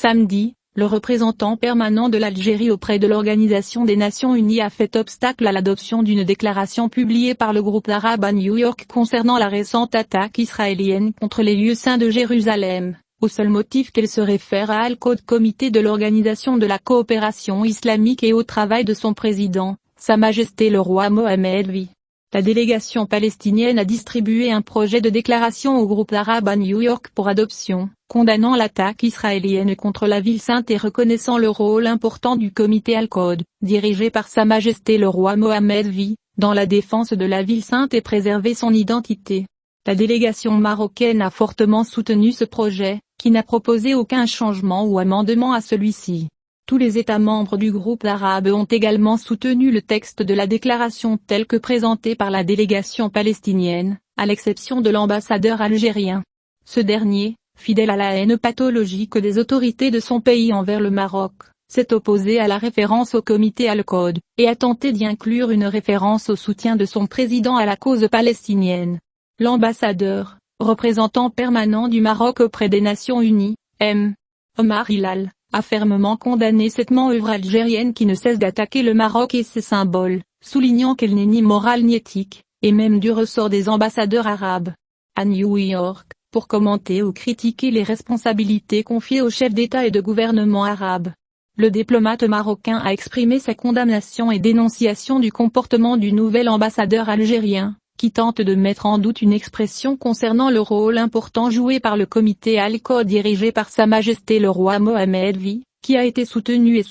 Samedi, le représentant permanent de l'Algérie auprès de l'Organisation des Nations Unies a fait obstacle à l'adoption d'une déclaration publiée par le groupe arabe à New York concernant la récente attaque israélienne contre les lieux saints de Jérusalem, au seul motif qu'elle se réfère à Al-Quds, comité de l'Organisation de la coopération islamique, et au travail de son président, Sa Majesté le roi Mohammed V. La délégation palestinienne a distribué un projet de déclaration au groupe arabe à New York pour adoption, condamnant l'attaque israélienne contre la ville sainte et reconnaissant le rôle important du comité Al-Quds, dirigé par Sa Majesté le roi Mohammed V, dans la défense de la ville sainte et préserver son identité. La délégation marocaine a fortement soutenu ce projet, qui n'a proposé aucun changement ou amendement à celui-ci. Tous les États membres du groupe arabe ont également soutenu le texte de la déclaration tel que présenté par la délégation palestinienne, à l'exception de l'ambassadeur algérien. Ce dernier, fidèle à la haine pathologique des autorités de son pays envers le Maroc, s'est opposé à la référence au comité Al-Quds, et a tenté d'y inclure une référence au soutien de son président à la cause palestinienne. L'ambassadeur, représentant permanent du Maroc auprès des Nations Unies, M. Omar Hilal, a fermement condamné cette manœuvre algérienne qui ne cesse d'attaquer le Maroc et ses symboles, soulignant qu'elle n'est ni morale ni éthique, et même du ressort des ambassadeurs arabes. À New York, pour commenter ou critiquer les responsabilités confiées aux chefs d'État et de gouvernement arabes, le diplomate marocain a exprimé sa condamnation et dénonciation du comportement du nouvel ambassadeur algérien, qui tente de mettre en doute une expression concernant le rôle important joué par le comité Al-Quds dirigé par Sa Majesté le roi Mohammed V, qui a été soutenu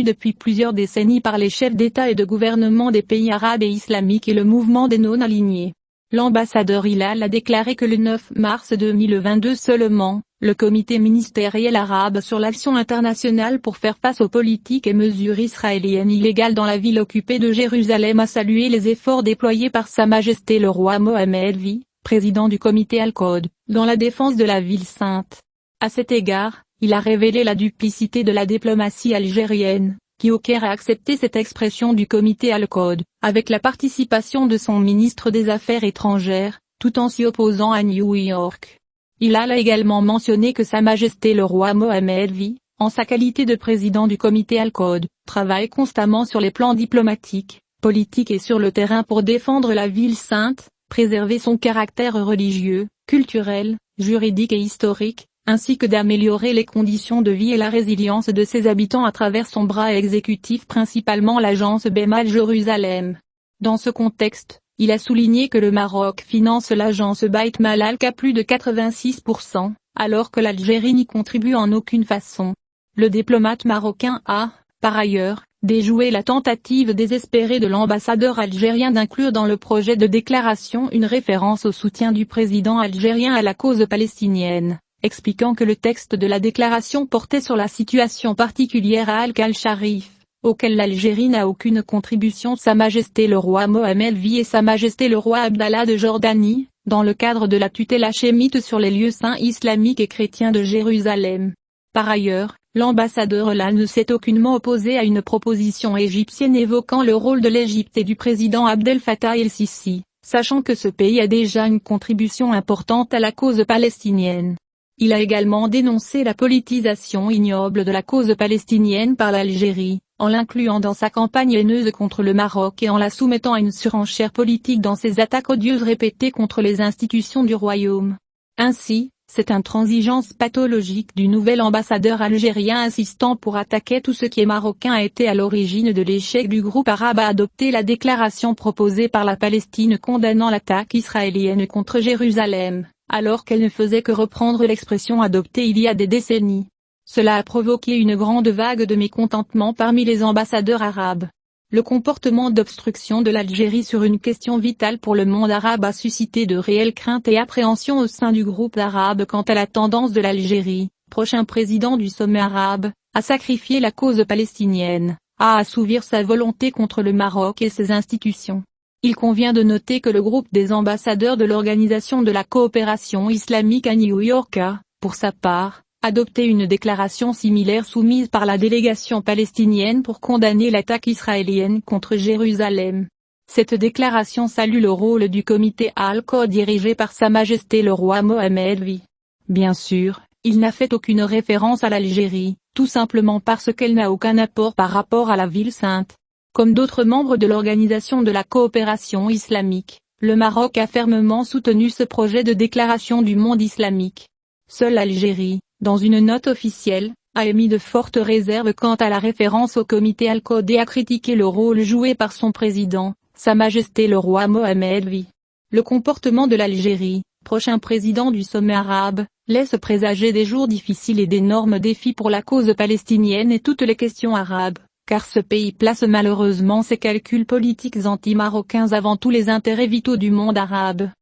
depuis plusieurs décennies par les chefs d'État et de gouvernement des pays arabes et islamiques et le mouvement des non-alignés. L'ambassadeur Hilal a déclaré que le 9 mars 2022 seulement, le comité ministériel arabe sur l'action internationale pour faire face aux politiques et mesures israéliennes illégales dans la ville occupée de Jérusalem a salué les efforts déployés par Sa Majesté le roi Mohammed V, président du comité Al-Quds, dans la défense de la ville sainte. À cet égard, il a révélé la duplicité de la diplomatie algérienne, qui au Caire a accepté cette expression du comité Al-Quds, avec la participation de son ministre des Affaires étrangères, tout en s'y opposant à New York. Hilal a également mentionné que Sa Majesté le roi Mohammed V, en sa qualité de président du comité Al-Quds, travaille constamment sur les plans diplomatiques, politiques et sur le terrain pour défendre la ville sainte, préserver son caractère religieux, culturel, juridique et historique, ainsi que d'améliorer les conditions de vie et la résilience de ses habitants à travers son bras exécutif principalement l'agence Bemal Jérusalem. Dans ce contexte, il a souligné que le Maroc finance l'agence Beit Malal à plus de 86%, alors que l'Algérie n'y contribue en aucune façon. Le diplomate marocain a, par ailleurs, déjoué la tentative désespérée de l'ambassadeur algérien d'inclure dans le projet de déclaration une référence au soutien du président algérien à la cause palestinienne, expliquant que le texte de la déclaration portait sur la situation particulière à Al-Sharif, auquel l'Algérie n'a aucune contribution. Sa Majesté le roi Mohammed V et Sa Majesté le roi Abdallah de Jordanie, dans le cadre de la tutelle hachémite sur les lieux saints islamiques et chrétiens de Jérusalem. Par ailleurs, l'ambassadeur Hilal ne s'est aucunement opposé à une proposition égyptienne évoquant le rôle de l'Égypte et du président Abdel Fattah el-Sisi, sachant que ce pays a déjà une contribution importante à la cause palestinienne. Il a également dénoncé la politisation ignoble de la cause palestinienne par l'Algérie, en l'incluant dans sa campagne haineuse contre le Maroc et en la soumettant à une surenchère politique dans ses attaques odieuses répétées contre les institutions du royaume. Ainsi, cette intransigeance pathologique du nouvel ambassadeur algérien insistant pour attaquer tout ce qui est marocain a été à l'origine de l'échec du groupe arabe à adopter la déclaration proposée par la Palestine condamnant l'attaque israélienne contre Jérusalem, alors qu'elle ne faisait que reprendre l'expression adoptée il y a des décennies. Cela a provoqué une grande vague de mécontentement parmi les ambassadeurs arabes. Le comportement d'obstruction de l'Algérie sur une question vitale pour le monde arabe a suscité de réelles craintes et appréhensions au sein du groupe arabe quant à la tendance de l'Algérie, prochain président du sommet arabe, à sacrifier la cause palestinienne, à assouvir sa volonté contre le Maroc et ses institutions. Il convient de noter que le groupe des ambassadeurs de l'Organisation de la coopération islamique à New York a, pour sa part, adopté une déclaration similaire soumise par la délégation palestinienne pour condamner l'attaque israélienne contre Jérusalem. Cette déclaration salue le rôle du comité Al-Quds dirigé par Sa Majesté le roi Mohammed V. Bien sûr, il n'a fait aucune référence à l'Algérie, tout simplement parce qu'elle n'a aucun apport par rapport à la ville sainte. Comme d'autres membres de l'Organisation de la coopération islamique, le Maroc a fermement soutenu ce projet de déclaration du monde islamique. Seule l'Algérie, dans une note officielle, a émis de fortes réserves quant à la référence au comité Al-Qa'd et a critiqué le rôle joué par son président, Sa Majesté le roi Mohammed V. Le comportement de l'Algérie, prochain président du sommet arabe, laisse présager des jours difficiles et d'énormes défis pour la cause palestinienne et toutes les questions arabes, car ce pays place malheureusement ses calculs politiques anti-marocains avant tous les intérêts vitaux du monde arabe.